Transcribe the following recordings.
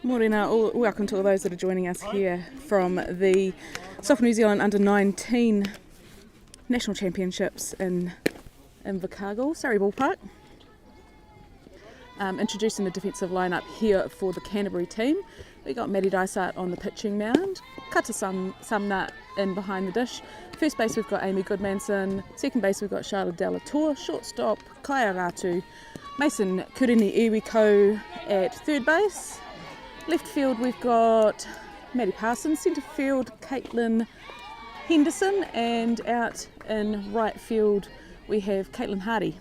Morena, welcome to all those that are joining us here from the Soccer New Zealand Under-19 National Championships in Invercargill, Surrey ballpark. Introducing the defensive lineup here for the Canterbury team. We got Maddie Dysart on the pitching mound, Kata Samnat in behind the dish. First base we've got Amy Goodmanson, second base we've got Charlotte Delatour, shortstop Kaia Ratu, Mason Kurini Iwiko at third base. Left field we've got Maddie Parsons, centre field Caitlin Henderson, and out in right field we have Caitlin Hardy.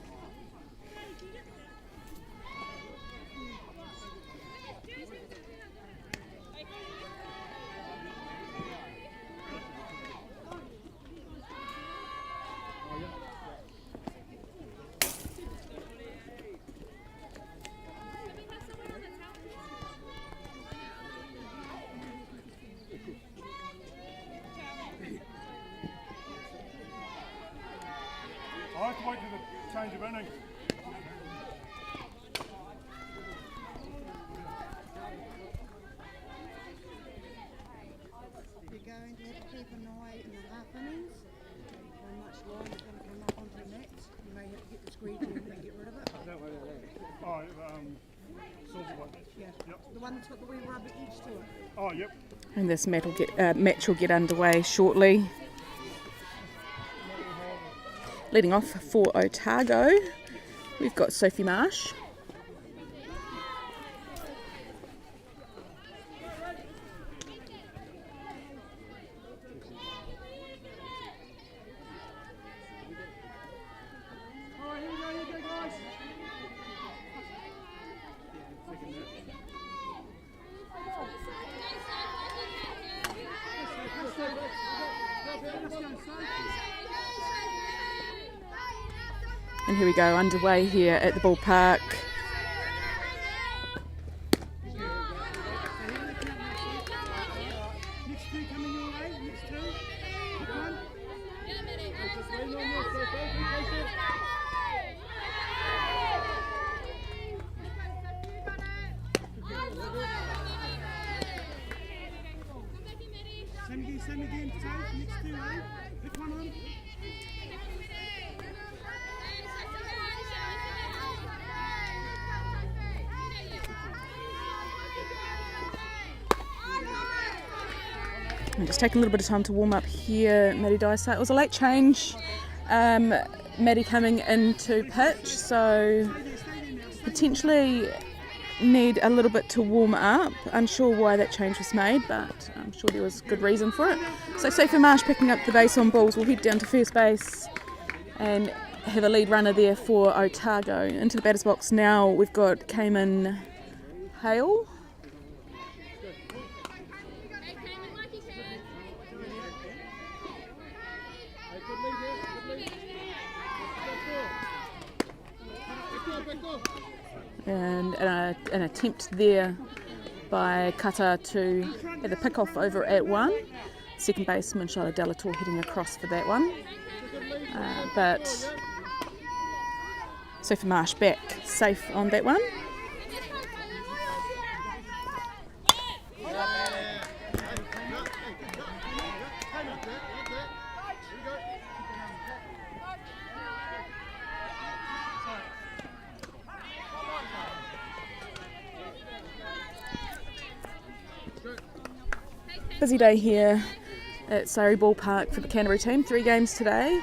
I have to wait for the change of innings. You're going to have to keep an eye in the half innings. How much line is going to come up onto the net. You may have to get the squeegee and get rid of it. Don't worry about that. Silver one. Yeah. Yep. The one that's got the wee rubber edge to it. Oh, yep. And this match will get underway shortly. Leading off for Otago, we've got Sophie Marsh. And here we go, underway here at the ballpark. Same again, next two, eh? Pick one on. I'm just taking a little bit of time to warm up here, Maddie Dysart. It was a late change, Maddie coming into pitch, so potentially need a little bit to warm up. Unsure why that change was made, but I'm sure there was good reason for it. So Sophie Marsh picking up the base on balls. We'll head down to first base and have a lead runner there for Otago. Into the batter's box now we've got Cayman Hale. And an attempt there by Kata to have the pick off over at one. Second baseman Charlotte Delatour heading across for that one. But Sophie Marsh back safe on that one. Busy day here at Surrey Ballpark for the Canterbury team. 3 games today.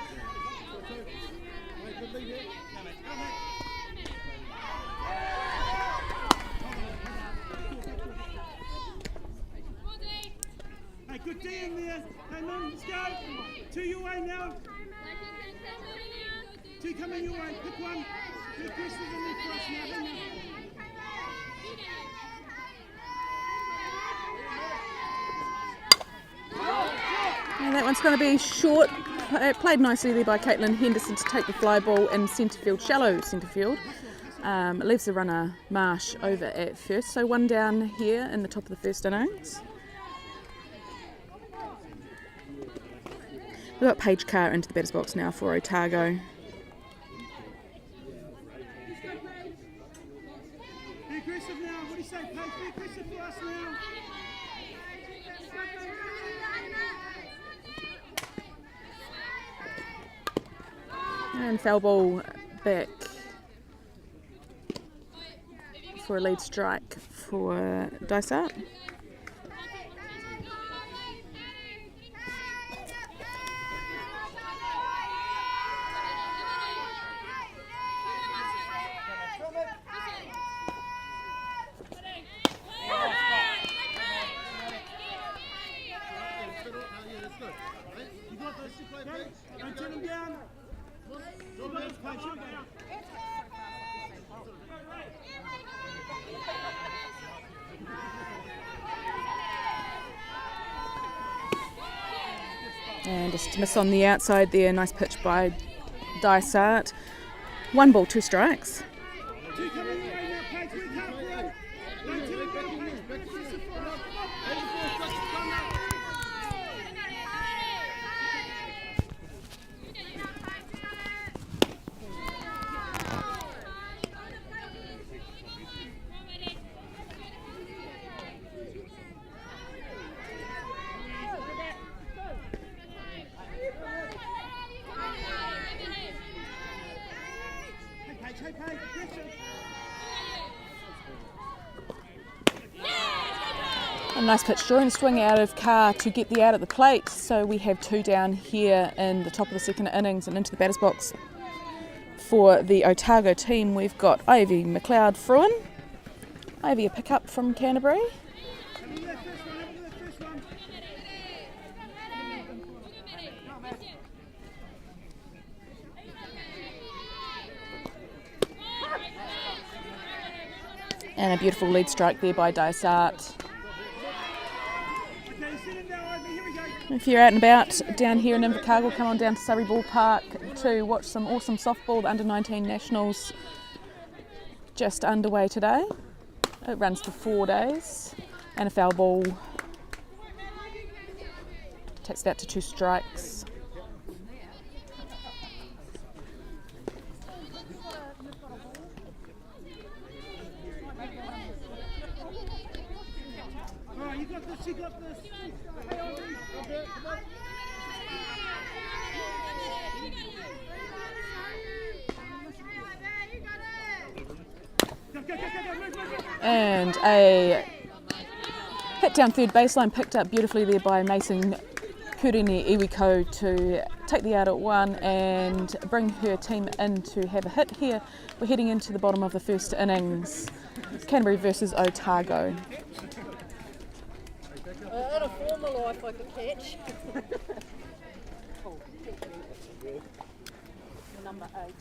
Hey, good day in there. Hey, man, let's go. 2 your way now. 2 coming your way. Pick one. Good questions in there for us now. Hey, now. And that one's going to be short. Played nicely there by Caitlin Henderson to take the fly ball in centre field, shallow centre field. It leaves the runner Marsh over at first. So one down here in the top of the first innings. We've got Paige Carr into the batter's box now for Otago. Be aggressive now. What do you say, Paige? Be aggressive for us now. And foul ball back for a lead strike for Dysart. You got those two play, Paige. Don't turn them down. You got this, Paige. You go. And just miss on the outside there. Nice pitch by Dysart. 1 ball, 2 strikes. Two coming your way now, Paige. We can't throw. Don't turn them down, Paige. Be aggressive for us. Hey, Paige, aggressive. A nice pitch drawing swing out of Carr to get the out at the plate. So we have 2 down here in the top of the second innings, and into the batter's box for the Otago team we've got Ivy McLeod-Fruin. Ivy, a pickup from Canterbury. Have a look at that first one. Have a look at that first one. And a beautiful lead strike there by Dysart. Okay, sit in now, Ivy. Here we go. If you're out and about down here in Invercargill, come on down to Surrey Ballpark to watch some awesome softball. The under-19 nationals just underway today. It runs for 4 days. And a foul ball takes it out to 2 strikes. All right, you got this. You got this. Hey, Ivy. Okay, come on. Go, move, move. And a hit down third baseline, picked up beautifully there by Mason Kurini Iwiko to take the out at 1 and bring her team in to have a hit here. We're heading into the bottom of the first innings. Canterbury versus Otago. In a former life I could catch. Number 8.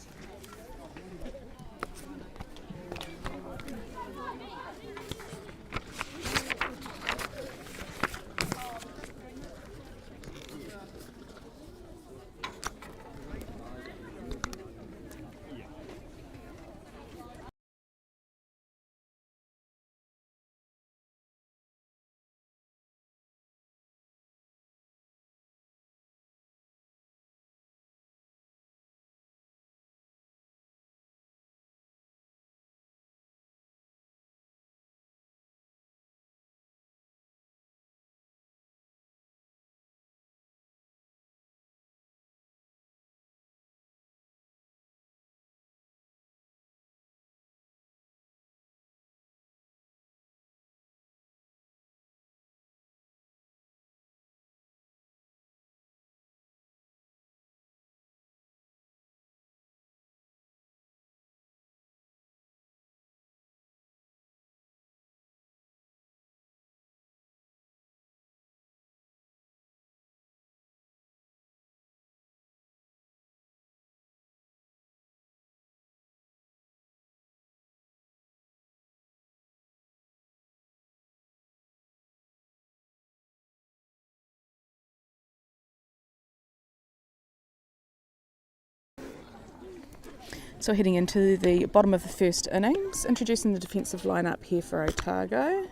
So heading into the bottom of the first innings, introducing the defensive lineup here for Otago.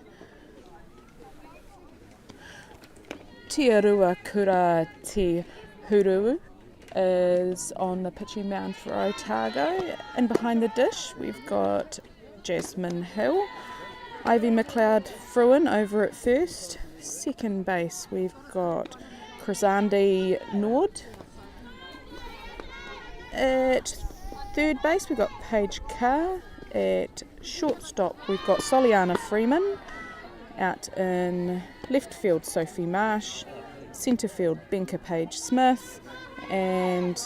Tiarua Kura Te Hururu is on the pitching mound for Otago. And behind the dish, we've got Jasmine Hill. Ivy McLeod Fruin over at first. Second base, we've got Chrysanthi Nord. At third base, we've got Paige Carr. At shortstop, we've got Soliana Freeman. Out in left field, Sophie Marsh. Centre field, Benka Page Smith. And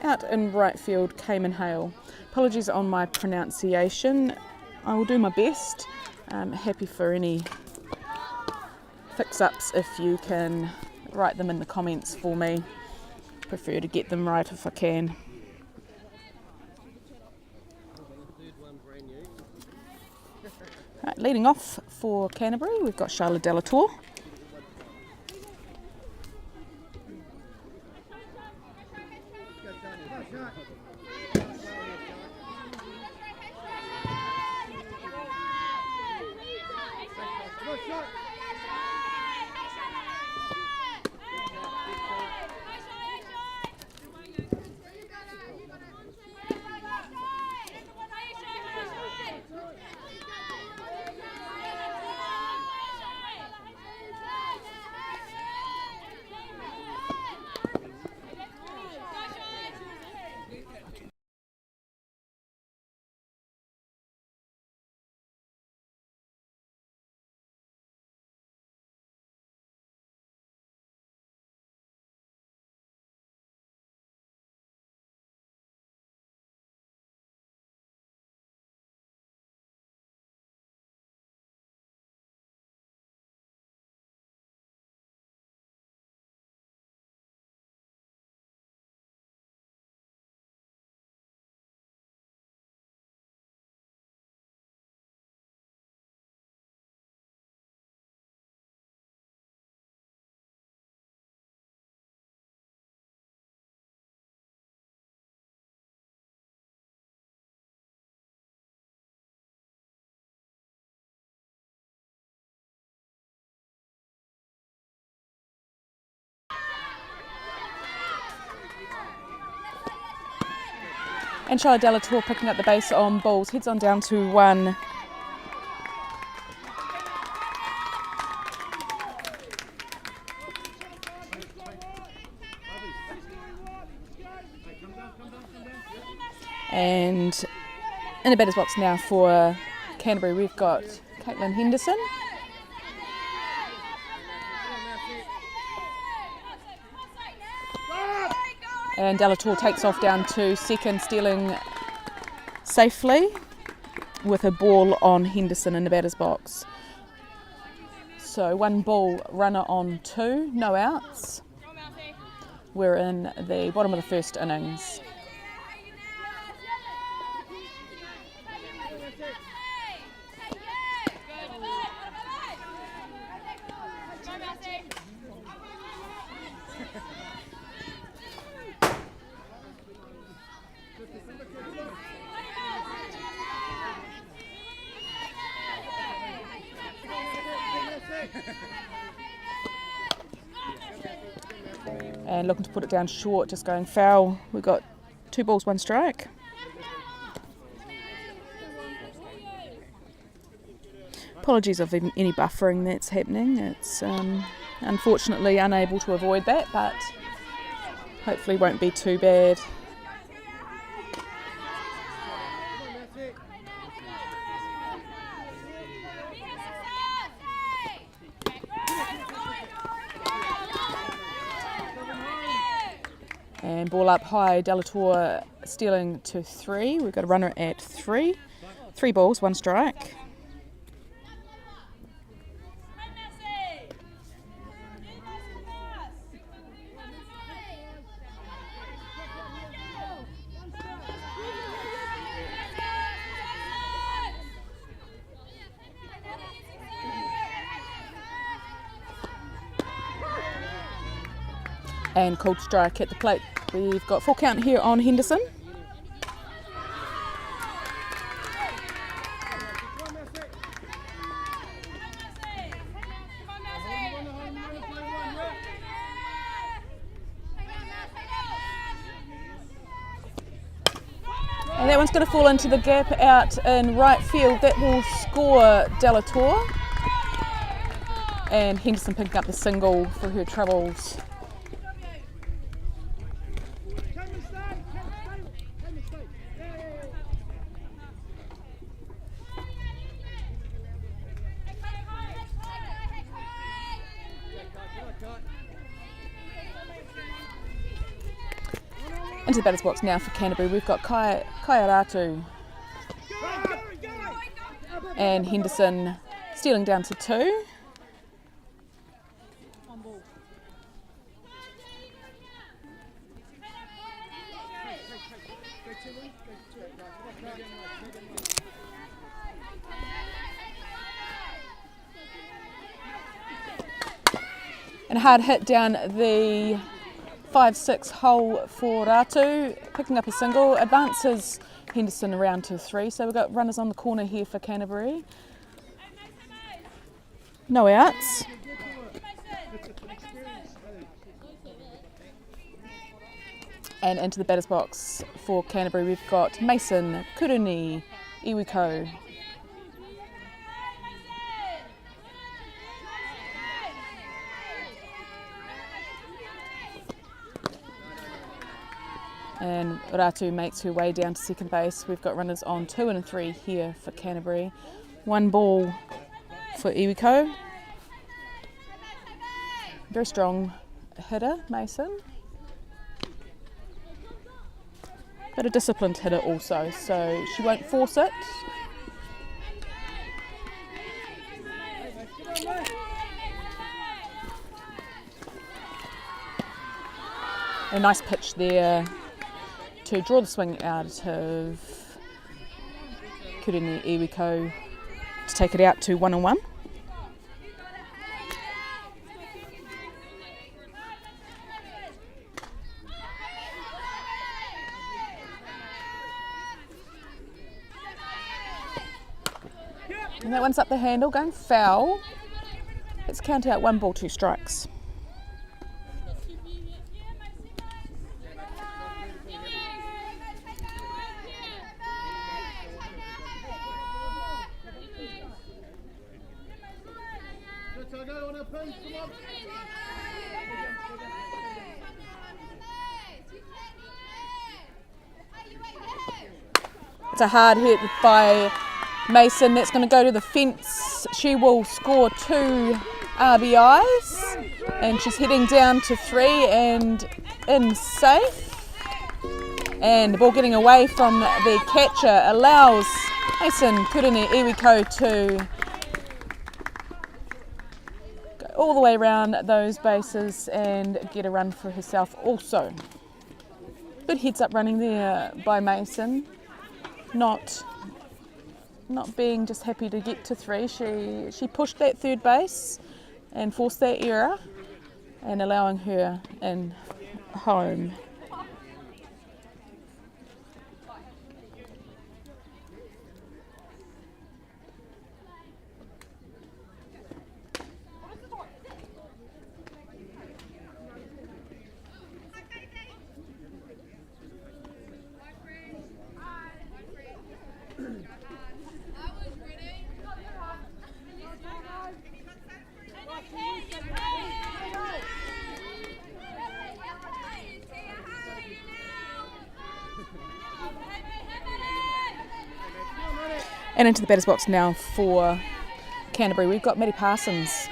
out in right field, Cayman Hale. Apologies on my pronunciation. I will do my best. Happy for any fix-ups if you can write them in the comments for me. Prefer to get them right if I can. Right, leading off for Canterbury, we've got Charlotte Delatour. And Charlotte Delatour picking up the base on balls, heads on down to 1. And in the batter's box now for Canterbury, we've got Caitlin Henderson. And Delatour takes off down to second, stealing safely with a ball on Henderson in the batter's box. So 1 ball, runner on 2, no outs. We're in the bottom of the first innings. And looking to put it down short, just going foul. We've got 2 balls, 1 strike. Apologies of any buffering that's happening. It's unfortunately unable to avoid that, but hopefully won't be too bad. And ball up high, Delatour stealing to 3. We've got a runner at 3. 3 balls, 1 strike. And called strike at the plate. We've got full count here on Henderson. And that one's going to fall into the gap out in right field. That will score Delatour. And Henderson picking up the single for her troubles. Into the batter's box now for Canterbury. We've got Kaiaratu and Henderson stealing down to 2. And a hard hit down the 5-6 hole for Ratu, picking up a single, advances Henderson around to 3. So we've got runners on the corner here for Canterbury. No outs. And into the batter's box for Canterbury we've got Mason, Kuruni, Iwiko. And Ratu makes her way down to second base. We've got runners on 2 and 3 here for Canterbury. 1 ball for Iwiko. Very strong hitter, Mason. But a disciplined hitter also, so she won't force it. A nice pitch there to draw the swing out of Kuruni Iwiko to take it out to 1-1. And that one's up the handle, going foul. Let's count out 1 ball, 2 strikes. It's a hard hit by Mason. That's going to go to the fence. She will score 2 RBIs and she's heading down to 3 and in safe. And the ball getting away from the catcher allows Mason Kuruni Iwiko to go all the way around those bases and get a run for herself also. Good heads up running there by Mason. Not being just happy to get to 3. She pushed that third base and forced that error and allowing her in home. And into the batter's box now for Canterbury. We've got Maddie Parsons.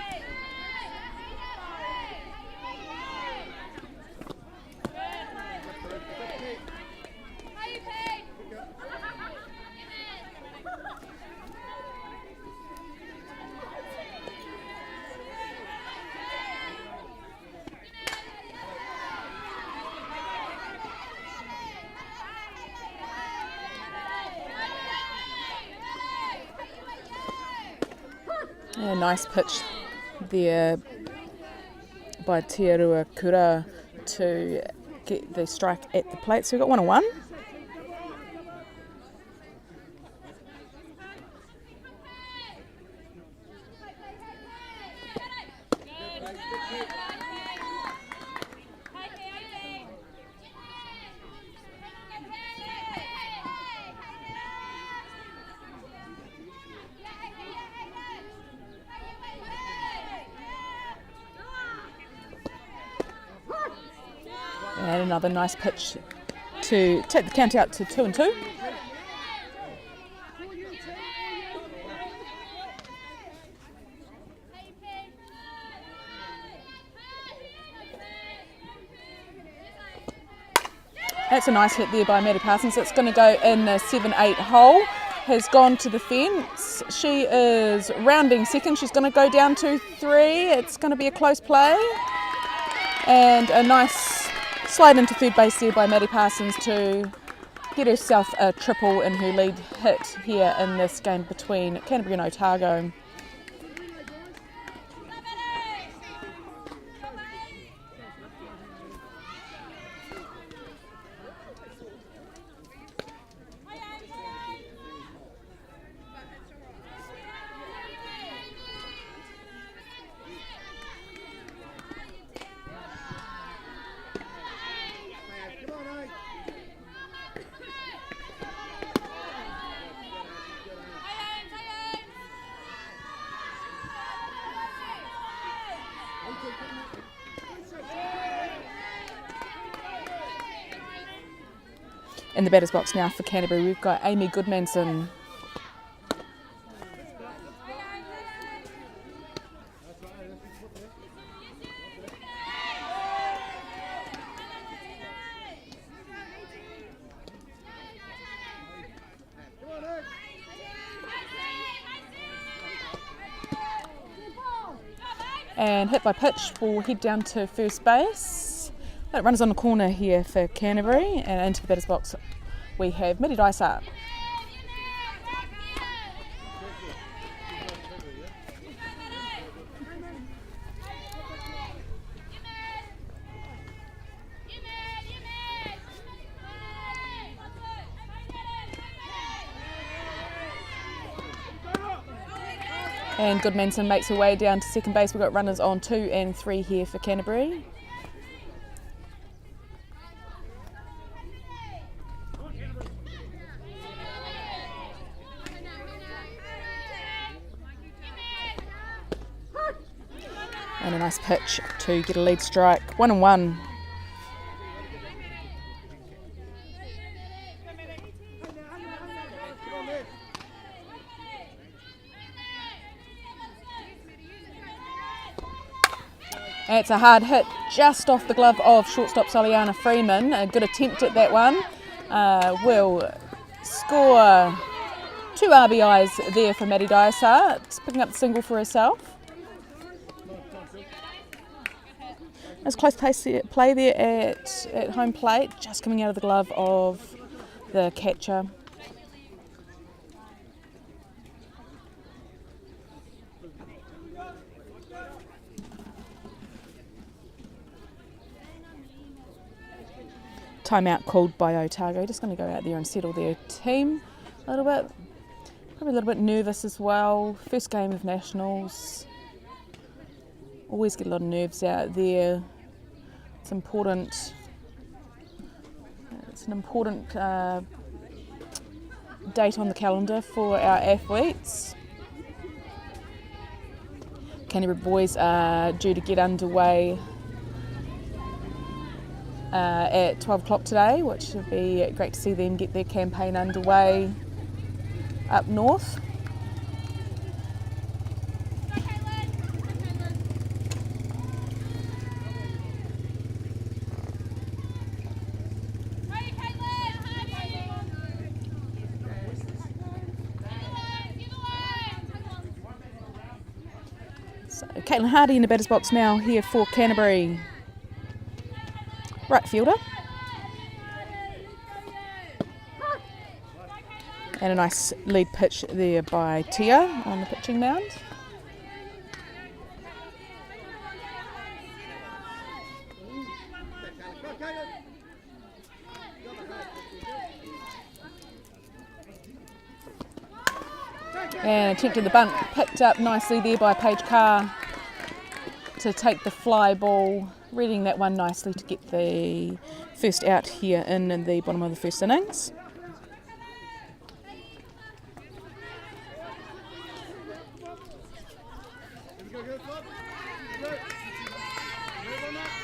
A nice pitch there by Tiarua Kura to get the strike at the plate. So we've got 1-1. And another nice pitch to take the count out to 2-2. That's a nice hit there by Maddie Parsons. It's going to go in the 7-8 hole. Has gone to the fence. She is rounding second. She's going to go down to 3. It's going to be a close play. And a nice slide into third base there by Maddie Parsons to get herself a triple in her lead hit here in this game between Canterbury and Otago. In the batter's box now for Canterbury, we've got Amy Goodmanson. And hit by pitch will head down to first base. That runners on the corner here for Canterbury, and into the batter's box we have Maddie Dysart. And Goodmanson makes her way down to second base. We've got runners on 2 and 3 here for Canterbury. And a nice pitch to get a lead strike. 1-1. And it's a hard hit just off the glove of shortstop Soliana Freeman. A good attempt at that one. Will score 2 RBIs there for Maddie Dysart. Picking up the single for herself. There's close play there at home plate, just coming out of the glove of the catcher. Timeout called by Otago. Just going to go out there and settle their team a little bit. Probably a little bit nervous as well. First game of Nationals. Always get a lot of nerves out there. It's important. It's an important date on the calendar for our athletes. Canterbury boys are due to get underway at 12 o'clock today, which would be great to see them get their campaign underway up north. So Caitlin Hardy in the batter's box now here for Canterbury. Right fielder. And a nice lead pitch there by Tia on the pitching mound. And attempted the bunt, picked up nicely there by Paige Carr to take the fly ball, reading that one nicely to get the first out here in the bottom of the first innings.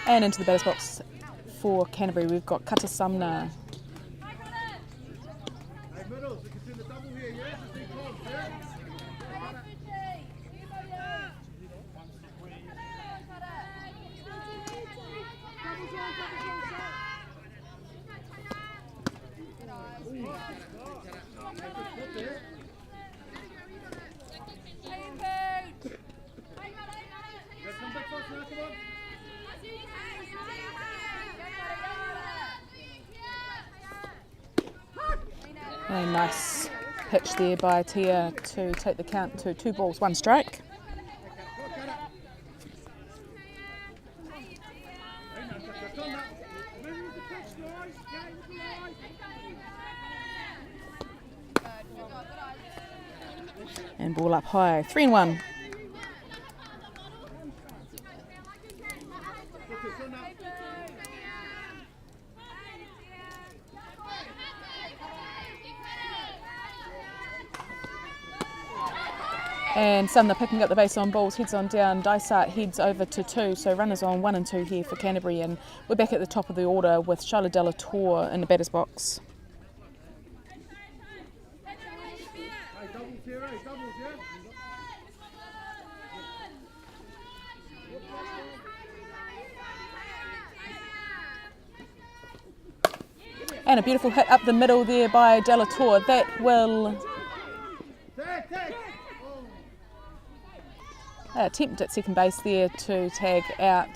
And into the batter's box for Canterbury, we've got Kata Sumner. Hey, middles, we can do the double here, yeah? Just be calm, yeah? Come back fast now, come on. A nice pitch there by Tia to take the count to 2 balls, 1 strike. And ball up high, 3-1. And Sumner picking up the base on balls, heads on down, Dysart heads over to 2, so runners on 1 and 2 here for Canterbury, and we're back at the top of the order with Charlotte Della Torre in the batter's box. Hey, doubles here, hey, doubles, yeah? And a beautiful hit up the middle there by Della Torre. That will attempt at second base there to tag out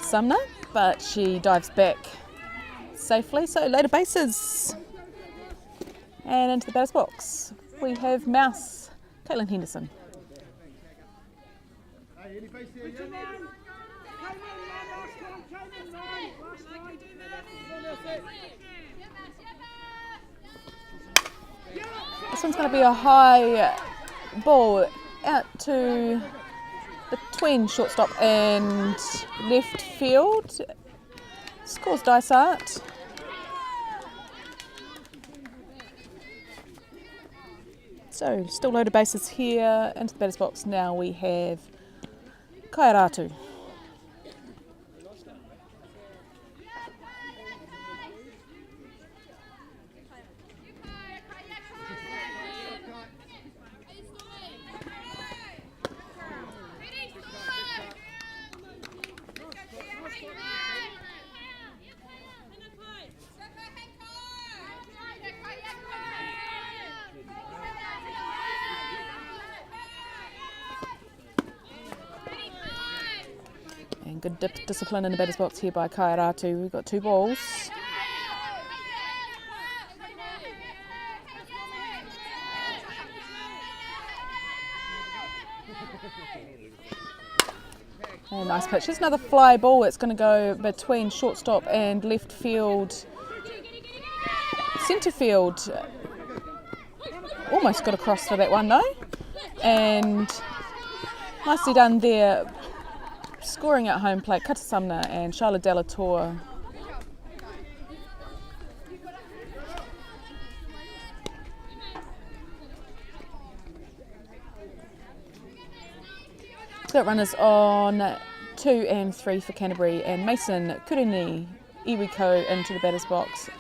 Sumner, but she dives back safely. So later bases. And into the batter's box, we have Mouse, Caitlin Henderson. Hey, any base here, yeah? This one's going to be a high ball out to between shortstop and left field. Scores Dysart. So still loaded bases here. Into the batter's box now we have Kairatu. And good discipline in the batter's box here by Kairatu. We've got 2 balls. And nice pitch. Here's another fly ball. It's going to go between shortstop and left field. Centre field. Almost got across for that one though. And nicely done there. Scoring at home plate, Kata Sumner and Charlotte Della Torre. Got runners on 2 and 3 for Canterbury, and Mason Kureni Iwiko into the batter's box.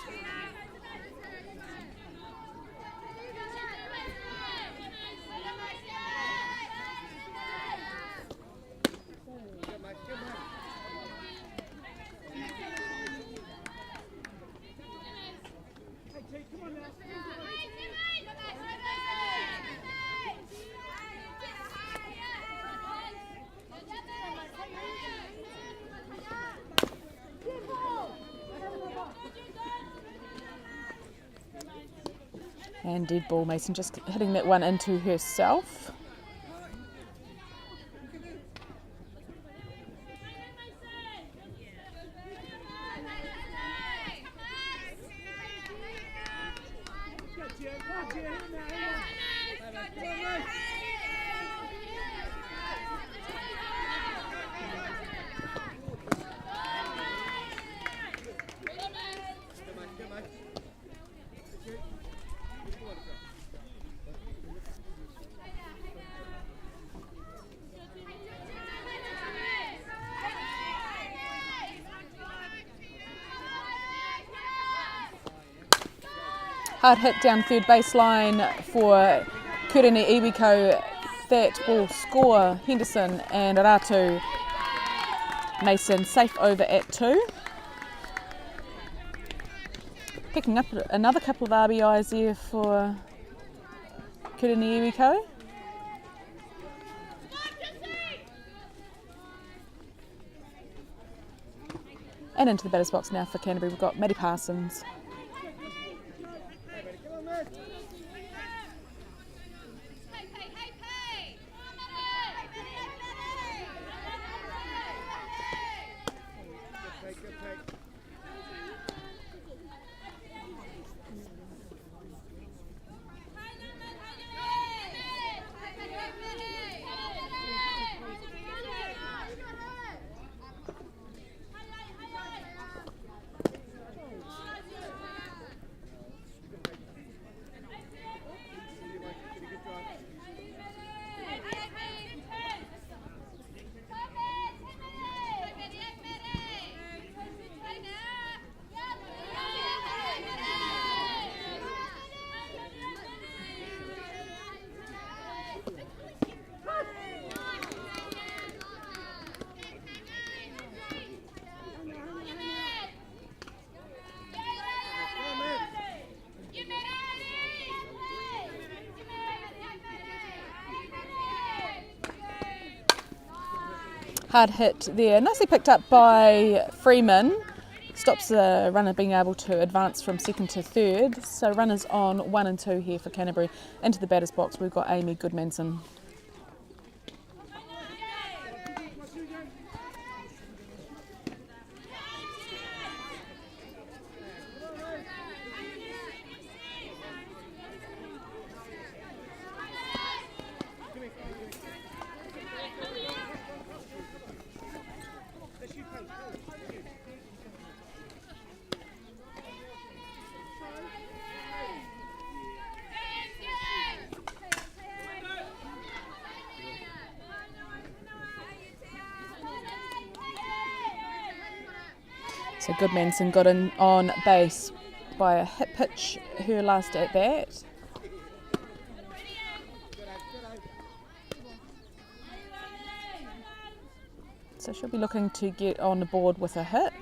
And dead ball, Mason just hitting that one into herself. Hard hit down third baseline for Kurene Iwiko. That will score Henderson and Ratu. Mason safe over at 2. Picking up another couple of RBIs there for Kurene Iwiko. And into the batter's box now for Canterbury, we've got Matty Parsons. Hard hit there, nicely picked up by Freeman. Stops the runner being able to advance from second to third. So runners on 1 and 2 here for Canterbury. Into the batter's box we've got Amy Goodmanson. So Goodmanson got in on base by a hit pitch, her last at bat. So she'll be looking to get on the board with a hit.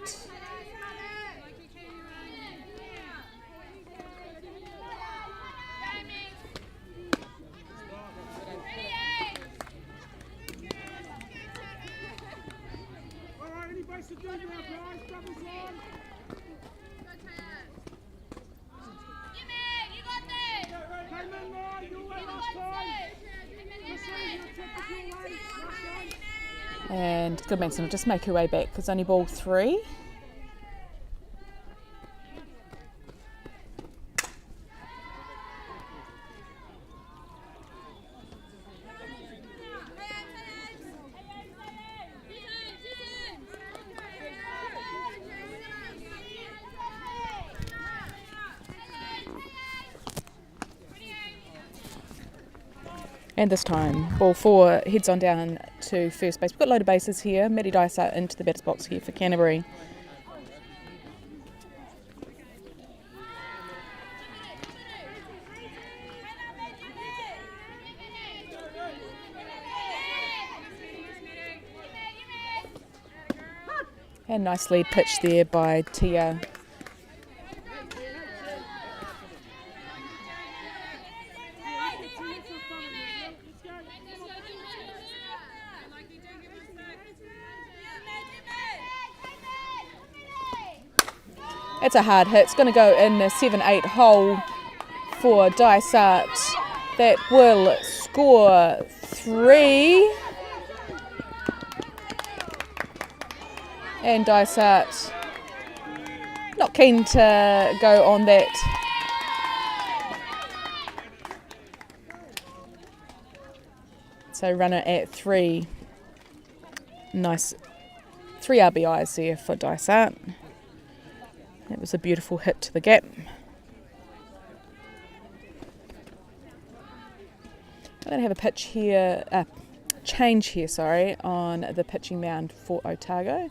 And Goodmanson will just make her way back because only ball 3. And this time, ball 4 heads on down to first base. We've got a load of bases here. Matty Dysart into the batter's box here for Canterbury. And nicely pitched there by Tia. It's a hard hit. It's going to go in the 7-8 hole for Dysart. That will score 3. And Dysart not keen to go on that. So runner at 3. Nice 3 RBIs there for Dysart. That was a beautiful hit to the gap. I'm going to have a pitch here, change here, on the pitching mound for Otago.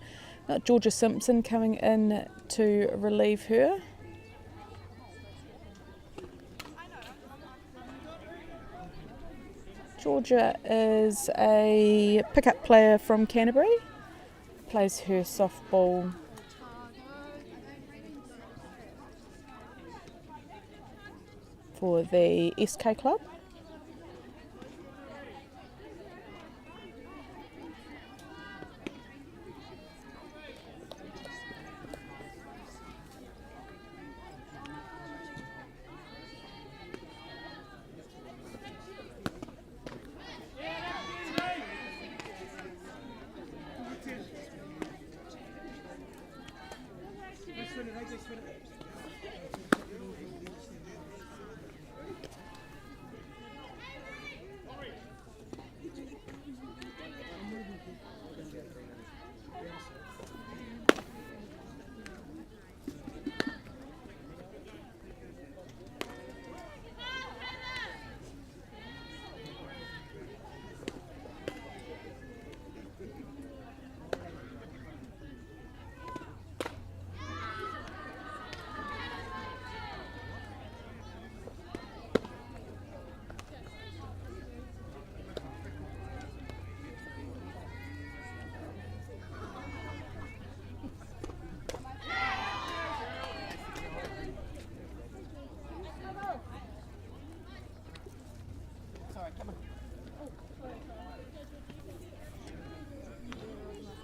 Got Georgia Simpson coming in to relieve her. Georgia is a pickup player from Canterbury, plays her softball for the SK club.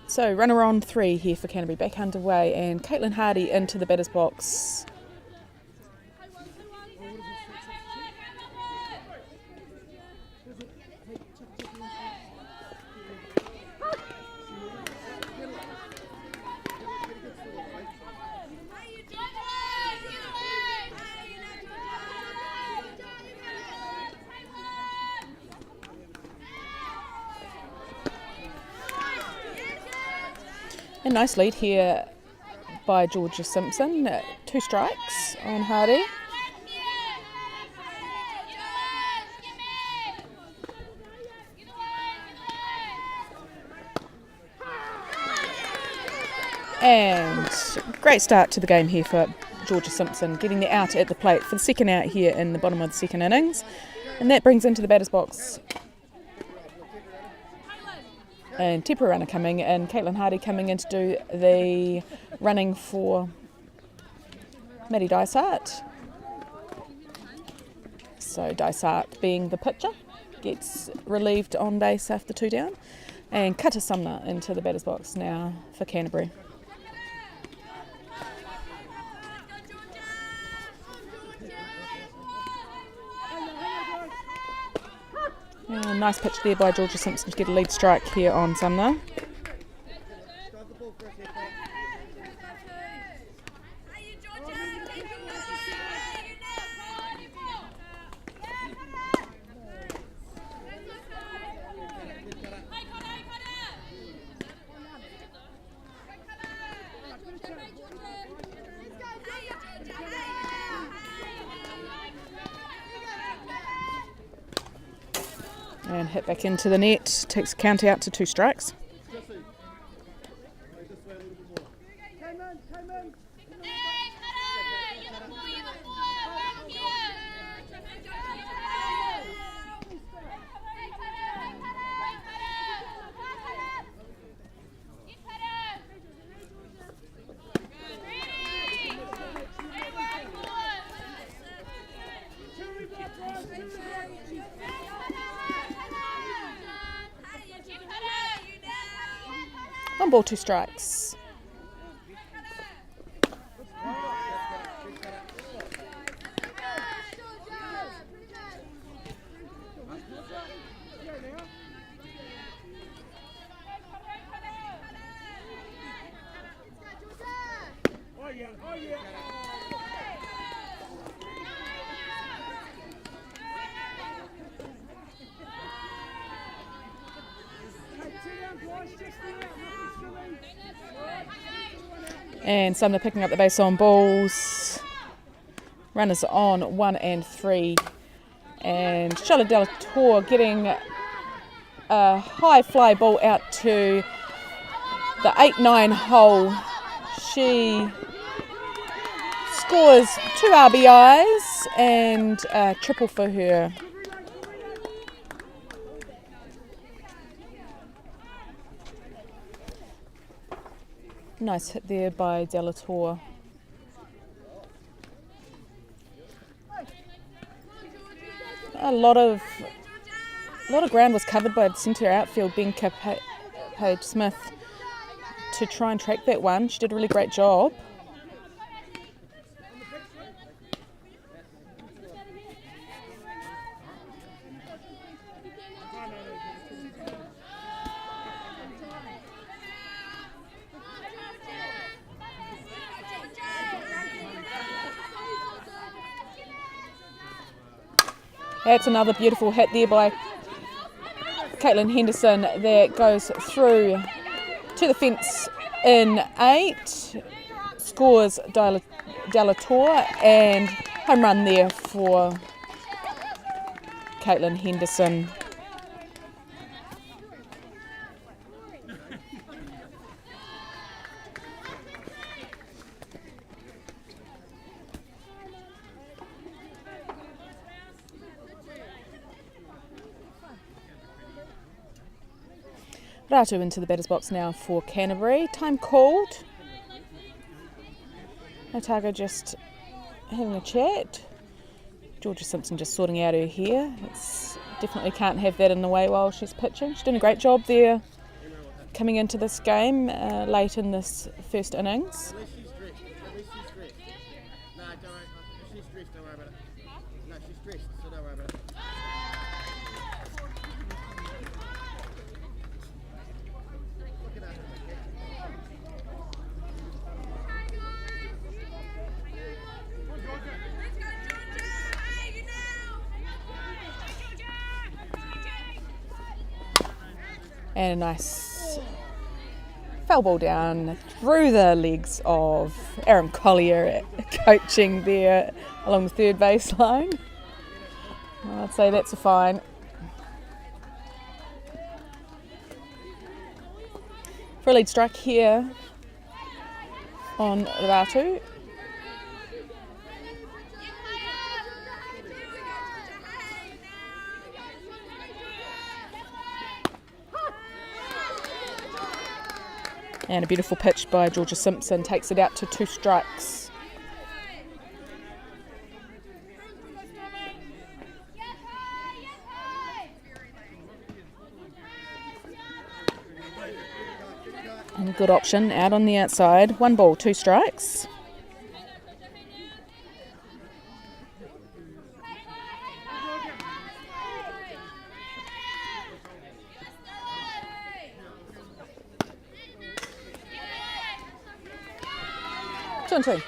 So runner on 3 here for Canterbury, back underway, and Caitlin Hardy into the batter's box. A nice lead here by Georgia Simpson, 2 strikes on Hardy. And great start to the game here for Georgia Simpson, getting the out at the plate for the second out here in the bottom of the second innings. And that brings into the batter's box and temporary runner coming in, Caitlin Hardy coming in to do the running for Maddie Dysart. So Dysart, being the pitcher, gets relieved on base after 2 down. And Kata Sumner into the batter's box now for Canterbury. Yeah, nice pitch there by Georgia Simpson to get a lead strike here on Sumner. And hit back into the net, takes the count out to 2 strikes. One ball, 2 strikes. And Sumner picking up the base on balls. Runners on 1 and 3. And Charlotte Delator getting a high fly ball out to the 8-9 hole. She scores 2 RBIs and a triple for her. Nice hit there by Delator. A lot of ground was covered by the centre outfield, Bianca Page Smith, to try and track that one. She did a really great job. That's another beautiful hit there by Caitlin Henderson that goes through to the fence in 8. Scores Delator, and home run there for Caitlin Henderson. Ratu into the batter's box now for Canterbury. Time called. Otago just having a chat. Georgia Simpson just sorting out her hair. It's definitely can't have that in the way while she's pitching. She's doing a great job there coming into this game late in this first innings. Unless she's stressed. No, don't worry. If she's stressed, don't worry about it. No, she's stressed, so don't worry about it. And a nice foul ball down through the legs of Aaron Collier coaching there along the third baseline. I'd say that's a fine. For a lead strike here on Ratu. And a beautiful pitch by Georgia Simpson takes it out to 2 strikes. And a good option out on the outside. 1 ball, 2 strikes. Two and two.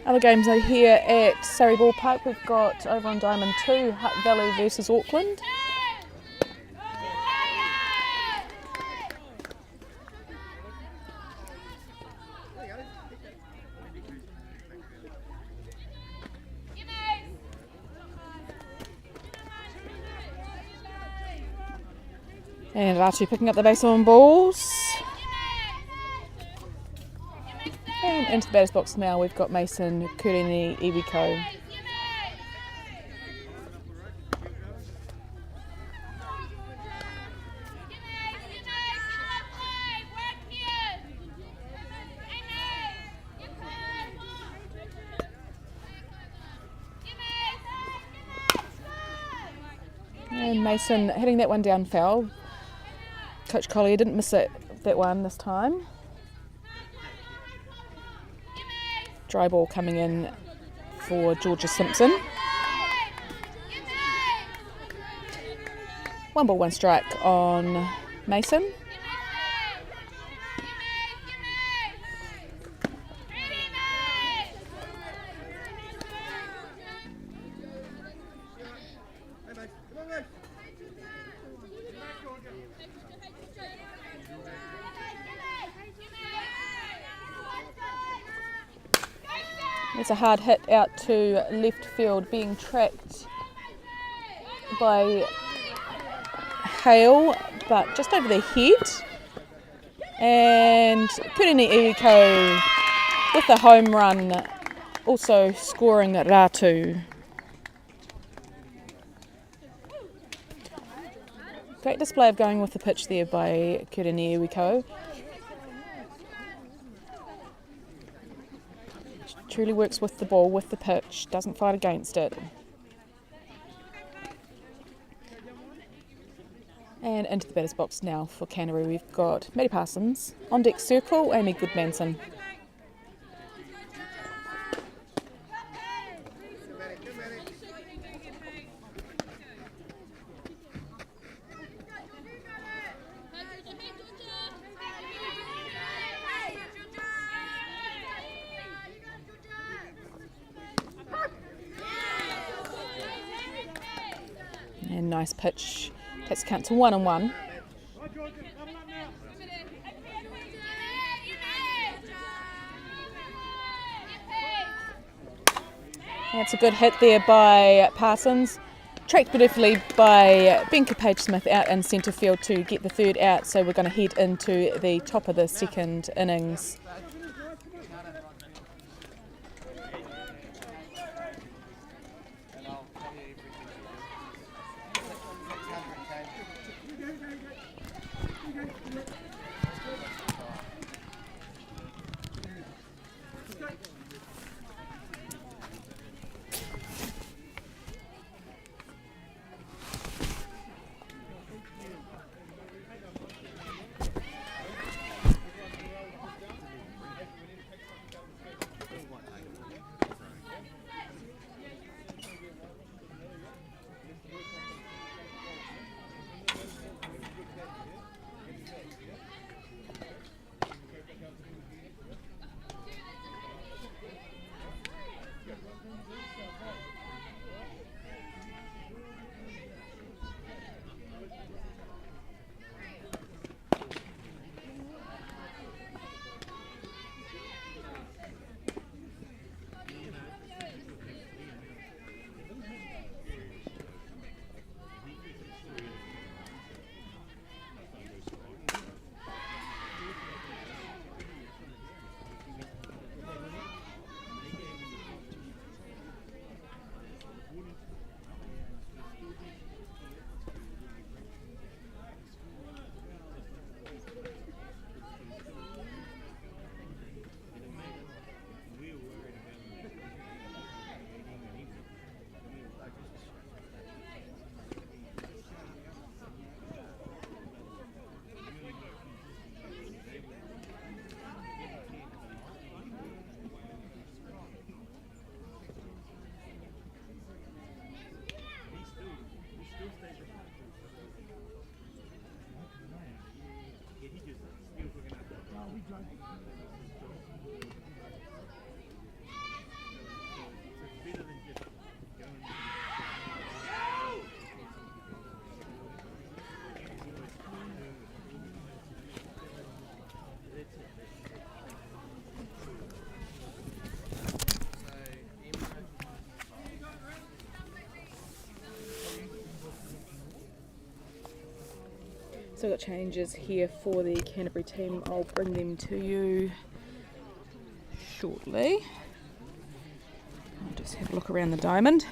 Other games are here at Surrey Ballpark. We've got over on Diamond 2, Hutt Valley versus Auckland. And Ratu picking up the base on balls. And into the batter's box now we've got Mason Kurini Iwiko. And Mason hitting that one down foul. Coach Collier didn't miss that one this time. Dry ball coming in for Georgia Simpson. 1 ball, 1 strike on Mason. It's a hard hit out to left field, being tracked by Hale, but just over the head. And Kurini Iwiko with the home run, also scoring Ratu. Great display of going with the pitch there by Kureniewiko. Truly works with the ball, with the pitch, doesn't fight against it. And into the batter's box now for Canterbury, we've got Maddie Parsons, on deck circle, Amy Goodmanson. And nice pitch, takes account to 1 and 1. That's a good hit there by Parsons. Tracked beautifully by Benka Page-Smith out in centre field to get the third out, so we're going to head into the top of the second innings. So we've got changes here for the Canterbury team. I'll bring them to you shortly. I'll just have a look around the diamond.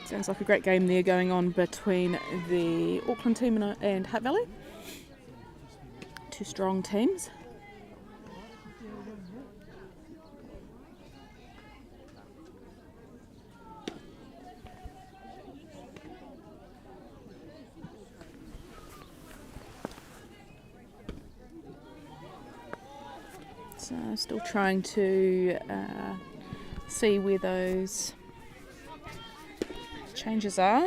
Sounds like a great game there going on between the Auckland team and Hutt Valley. Two strong teams. So still trying to see where those changes are.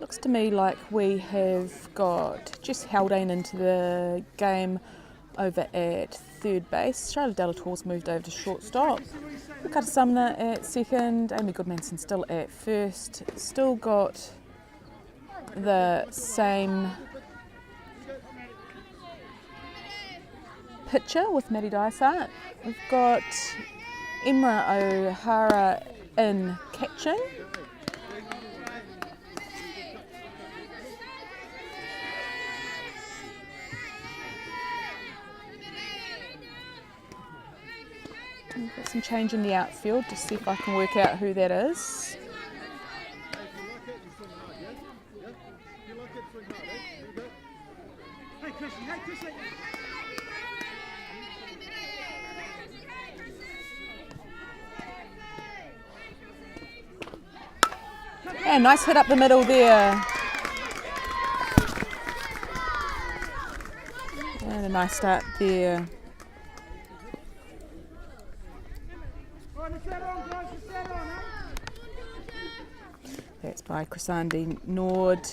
Looks to me like we have got Jess Haldane into the game over at third base. Charlotte Delator's moved over to shortstop. Kata Sumner at second. Amy Goodmanson still at first. Still got the same pitcher with Maddie Dysart. We've got Emma O'Hara in catching. We've got some change in the outfield, just see if I can work out who that is. And nice hit up the middle there. And a nice start there. That's by Chrysandi Nord.